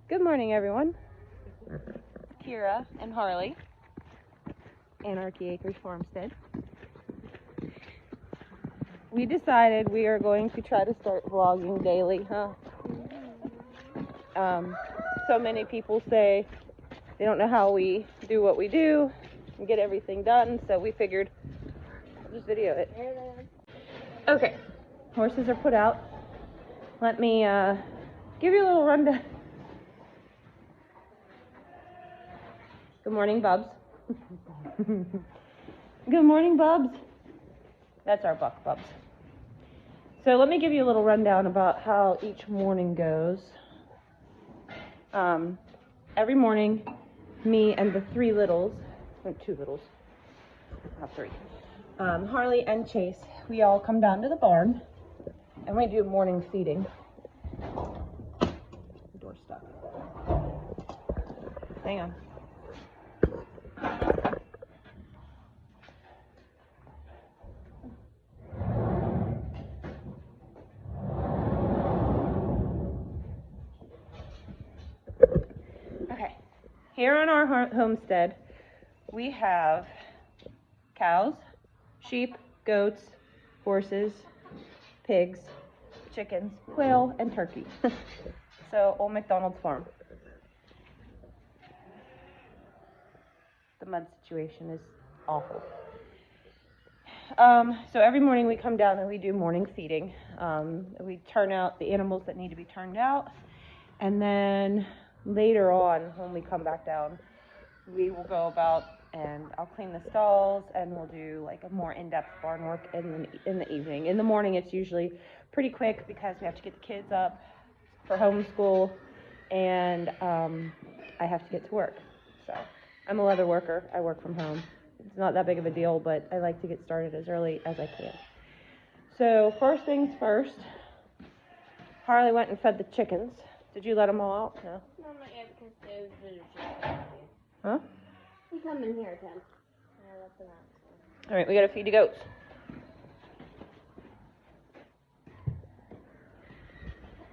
Good morning, everyone. Kira and Harley, Anarchy Acres Farmstead. We decided we are going to try to start vlogging daily, huh? So many people say they don't know how we do what we do and get everything done, so we figured I'll just video it. Okay, horses are put out. Let me give you a little rundown. Good morning, Bubs. Good morning, Bubs. That's our buck, Bubs. So let me give you a little rundown about how each morning goes. Every morning, me and the two littles, not three, Harley and Chase, we all come down to the barn and we do morning feeding. Door stuck. Hang on. Okay, here on our homestead, we have cows, sheep, goats, horses, pigs, chickens, quail, and turkey. So, Old MacDonald's farm. The mud situation is awful. So every morning we come down and we do morning feeding. We turn out the animals that need to be turned out, and then later on when we come back down, we will go about and I'll clean the stalls and we'll do like a more in-depth barn work in the evening. In the morning it's usually pretty quick because we have to get the kids up for homeschool and I have to get to work. So I'm a leather worker. I work from home. It's not that big of a deal, but I like to get started as early as I can. So first things first, Harley went and fed the chickens. Did you let them all out? No. No, not yet because there's chickens. Huh? You come in here, Tim. I left them out. All right, we gotta feed the goats.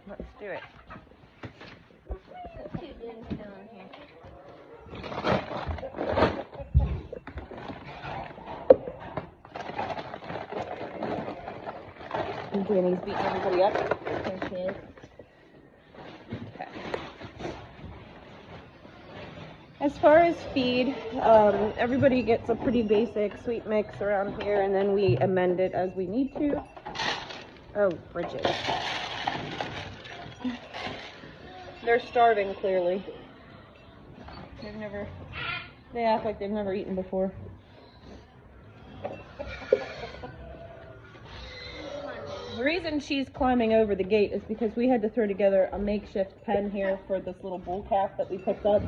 Let's do it. Put 2 dudes still in here. And Danny's beating everybody up. There she is. Okay. As far as feed, everybody gets a pretty basic sweet mix around here, and then we amend it as we need to. Oh, Bridget. They're starving, clearly. They act like they've never eaten before. The reason she's climbing over the gate is because we had to throw together a makeshift pen here for this little bull calf that we picked up.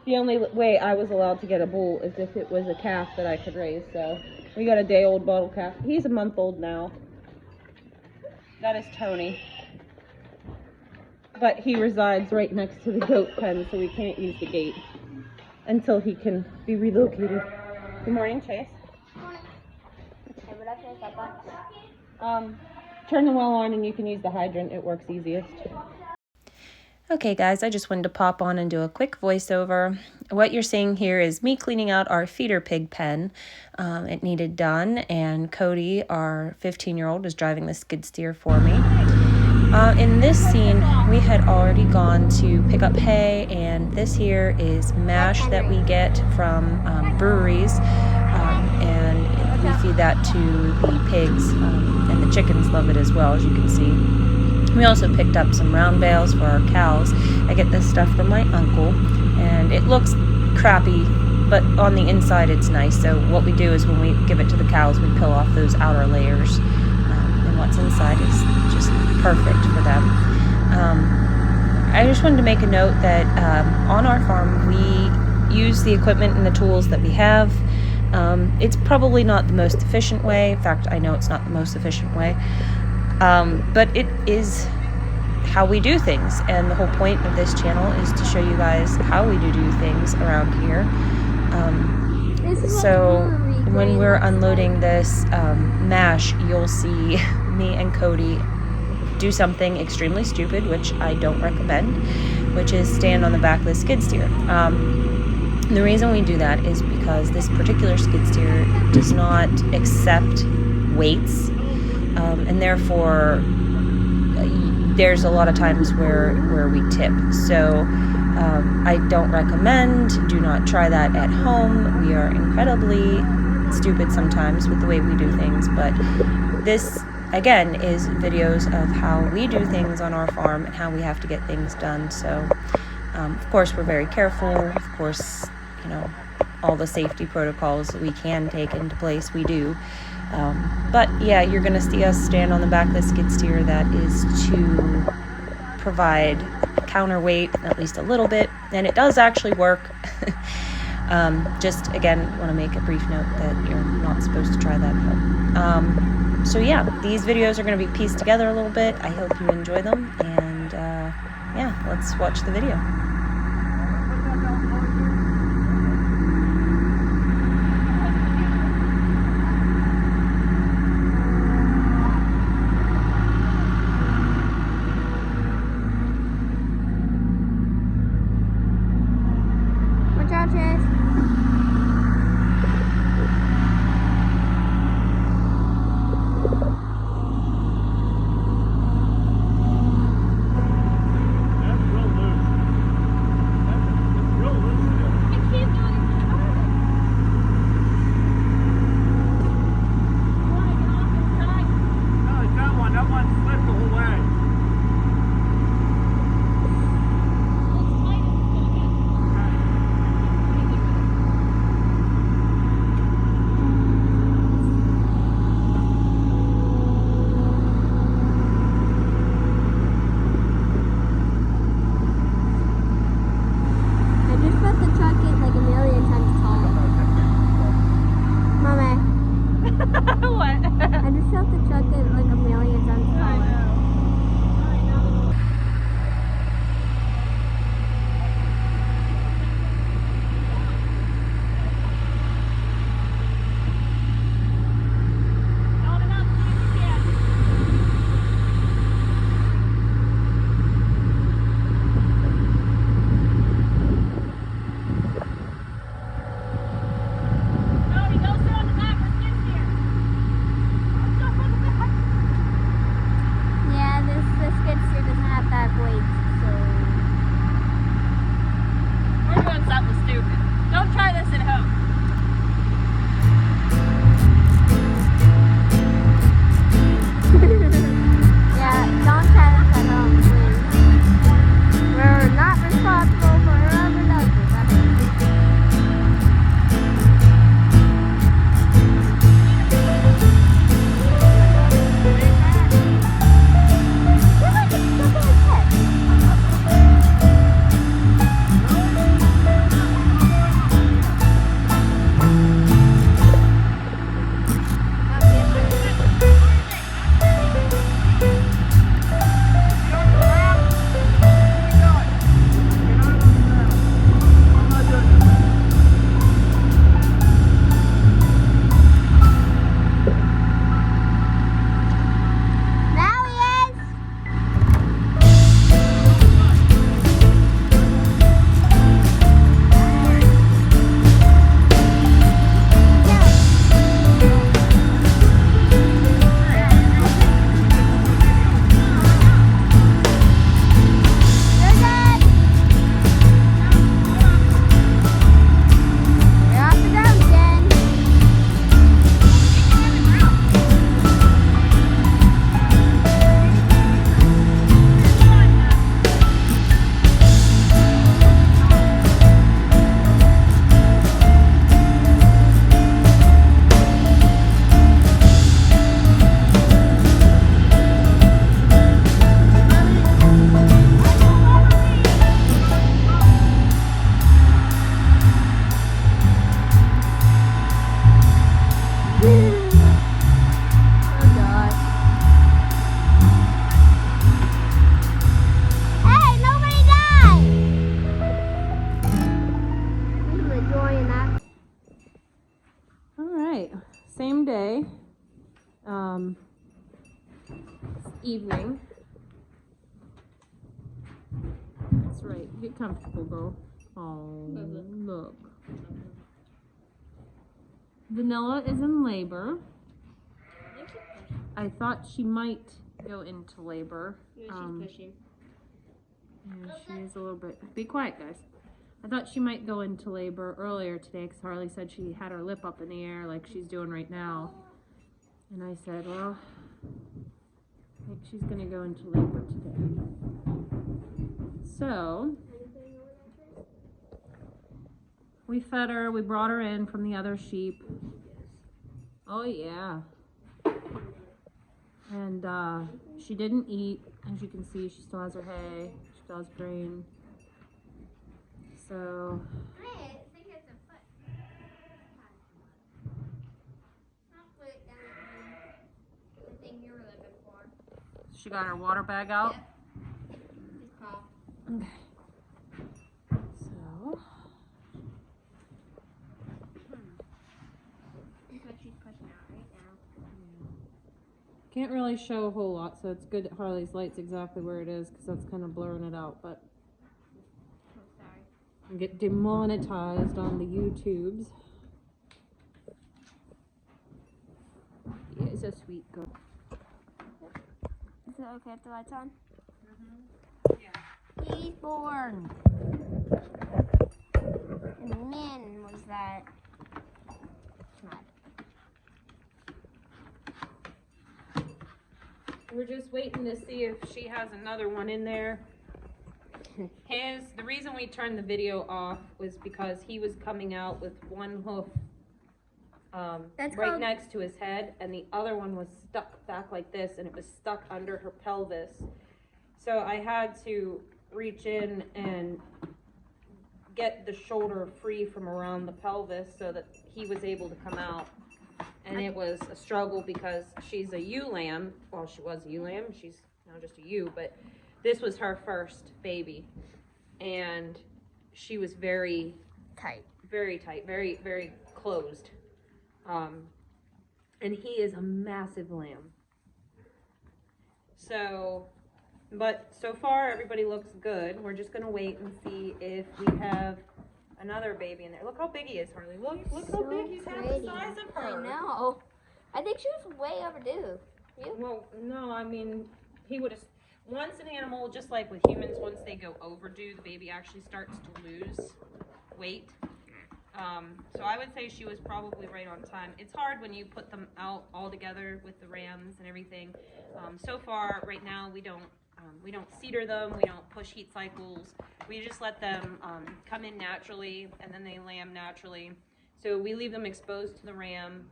The only way I was allowed to get a bull is if it was a calf that I could raise, so we got a day-old bottle calf. He's a month old now. That is Tony. But he resides right next to the goat pen, so we can't use the gate until he can be relocated. Good morning, Chase. Turn the well on and you can use the hydrant. It works easiest. Okay guys, I just wanted to pop on and do a quick voiceover. What you're seeing here is me cleaning out our feeder pig pen. It needed done, and Cody, our 15-year-old, is driving the skid steer for me. In this scene, we had already gone to pick up hay, and this here is mash that we get from breweries, and we feed that to the pigs, and the chickens love it as well, as you can see. We also picked up some round bales for our cows. I get this stuff from my uncle, and it looks crappy, but on the inside it's nice. So what we do is when we give it to the cows, we peel off those outer layers, and what's inside is just perfect for them. I just wanted to make a note that on our farm we use the equipment and the tools that we have. It's probably not the most efficient way. In fact, I know it's not the most efficient way. But it is how we do things, and the whole point of this channel is to show you guys how we do things around here. So when we're unloading this mash, you'll see me and Cody do something extremely stupid, which I don't recommend, which is stand on the back of the skid steer. The reason we do that is because this particular skid steer does not accept weights, and therefore there's a lot of times where we tip. So I don't recommend, do not try that at home. We are incredibly stupid sometimes with the way we do things, but this again is videos of how we do things on our farm and how we have to get things done. So of course we're very careful, of course, you know, all the safety protocols that we can take into place, we do. But yeah, you're going to see us stand on the back of the skid steer. That is to provide counterweight, at least a little bit, and it does actually work. Just again, want to make a brief note that you're not supposed to try that at home. So yeah, these videos are going to be pieced together a little bit. I hope you enjoy them, and yeah, let's watch the video. Same day, evening. right. Get comfortable, girl. Oh, look. Vanilla is in labor. I thought she might go into labor. Yeah, she's pushing. Yeah, she is a little bit. Be quiet, guys. I thought she might go into labor earlier today because Harley said she had her lip up in the air like she's doing right now. And I said, well, I think she's going to go into labor today. So, we fed her. We brought her in from the other sheep. Oh, yeah. And she didn't eat. As you can see, she still has her hay. She still has grain. So, I think it's a foot. Not foot, the thing you were looking for. she got her water bag out. Yep. It's popped. Okay. So, That's what she's pushing out right now. can't really show a whole lot, so it's good that Harley's light's exactly where it is because that's kind of blurring it out. But Oh, sorry. I get demonetized on the YouTubes. Yeah, it's a sweet girl. Is it okay if the light's on? Yeah. He's born. And when was that? We're just waiting to see if she has another one in there. The reason we turned the video off was because he was coming out with one hoof right next to his head, and the other one was stuck back like this, and it was stuck under her pelvis. So I had to reach in and get the shoulder free from around the pelvis so that he was able to come out. And it was a struggle because she's a ewe lamb. Well, she was a ewe lamb. She's now just a ewe, but this was her first baby. And she was very Tight. very tight, very, very closed. And he is a massive lamb. So, but so far everybody looks good. We're just gonna wait and see if we have another baby in there. Look how big he is, Harley. Look how big he's half the size of her. I know. I think she was way overdue. You? Well, no, I mean, he would have. Once an animal, just like with humans, once they go overdue, the baby actually starts to lose weight. So I would say she was probably right on time. It's hard when you put them out all together with the rams and everything. So far, right now, we don't cedar them. We don't push heat cycles. We just let them come in naturally, and then they lamb naturally. So we leave them exposed to the ram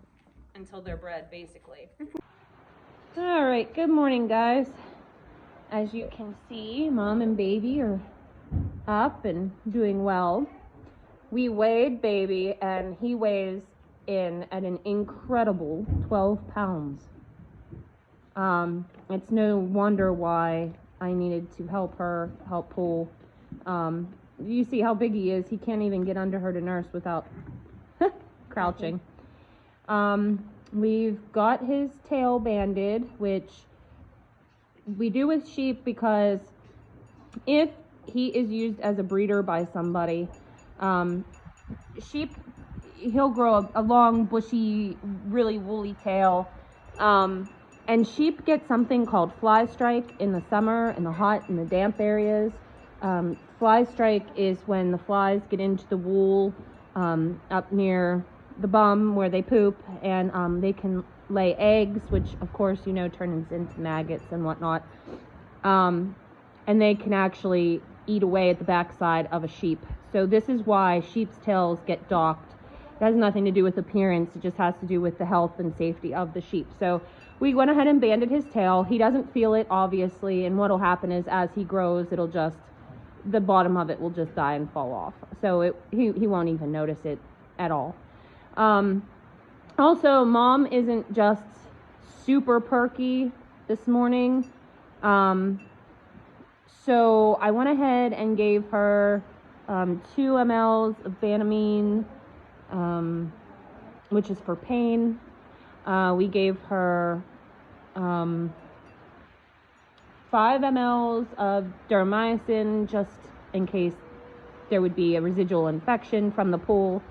until they're bred, basically. All right, good morning, guys. As you can see, mom and baby are up and doing well. We weighed baby, and he weighs in at an incredible 12 pounds. It's no wonder why I needed to help pull. You see how big he is. He can't even get under her to nurse without crouching. We've got his tail banded, which we do with sheep because if he is used as a breeder by somebody, sheep, he'll grow a long, bushy, really woolly tail. And sheep get something called fly strike in the summer, in the hot and the damp areas. Fly strike is when the flies get into the wool up near the bum where they poop, and they can lay eggs, which of course turns into maggots and whatnot. And they can actually eat away at the backside of a sheep. So this is why sheep's tails get docked. It has nothing to do with appearance. It just has to do with the health and safety of the sheep. So we went ahead and banded his tail. He doesn't feel it, obviously, and what'll happen is as he grows, the bottom of it will just die and fall off. So he won't even notice it at all. Also, mom isn't just super perky this morning. So I went ahead and gave her 2 mLs of Banamine, which is for pain. We gave her 5 mLs of dermycin, just in case there would be a residual infection from the pool.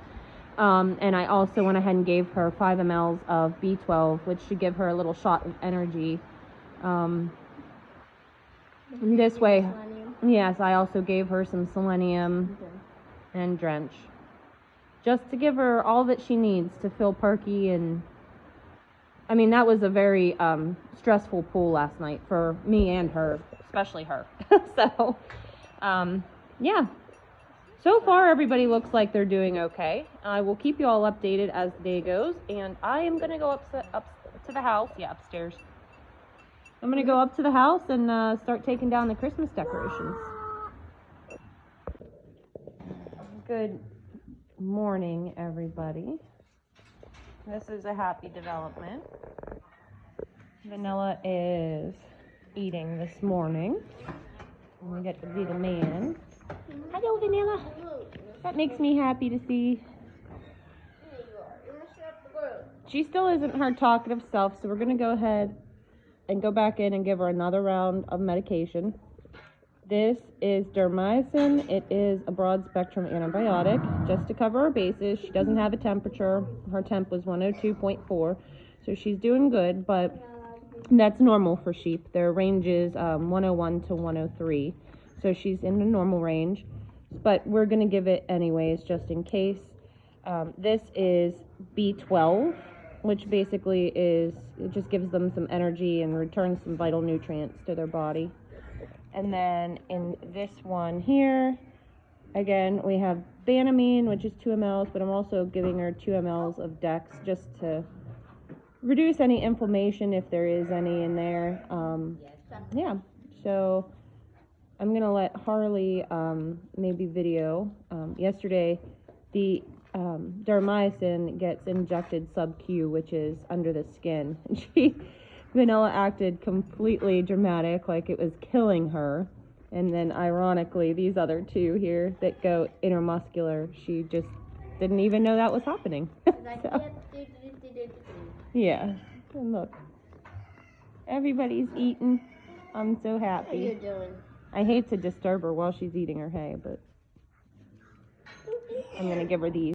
And I also went ahead and gave her 5 mLs of B12, which should give her a little shot of energy. This way, yes, I also gave her some selenium and drench, just to give her all that she needs to feel perky. And I mean, that was a very stressful pool last night for me and her, especially her. So yeah, so far everybody looks like they're doing okay. I will keep you all updated as the day goes, and I am gonna go up to the house. Yeah, upstairs. I'm gonna go up to the house and start taking down the Christmas decorations. Good morning, everybody. This is a happy development. Vanilla is eating this morning. And we get to be the man. Hello, Vanilla. That makes me happy to see. She still isn't her talkative self, so we're gonna go ahead and go back in and give her another round of medication. This is dermycin. It is a broad spectrum antibiotic, just to cover her bases. She doesn't have a temperature. Her temp was 102.4, so she's doing good, but that's normal for sheep. Their range is 101 to 103, so she's in the normal range, but we're going to give it anyways, just in case. This is B12, which basically is, it just gives them some energy and returns some vital nutrients to their body. And then in this one here, again, we have Banamine, which is 2 mLs, but I'm also giving her 2 mLs of Dex just to reduce any inflammation if there is any in there. Yeah, so I'm going to let Harley maybe video. Yesterday, the dermycin gets injected sub-Q, which is under the skin. Vanilla acted completely dramatic, like it was killing her. And then ironically, these other two here that go intramuscular, she just didn't even know that was happening. So, yeah, and look, everybody's eating. I'm so happy. What are you doing? I hate to disturb her while she's eating her hay, but I'm gonna give her these.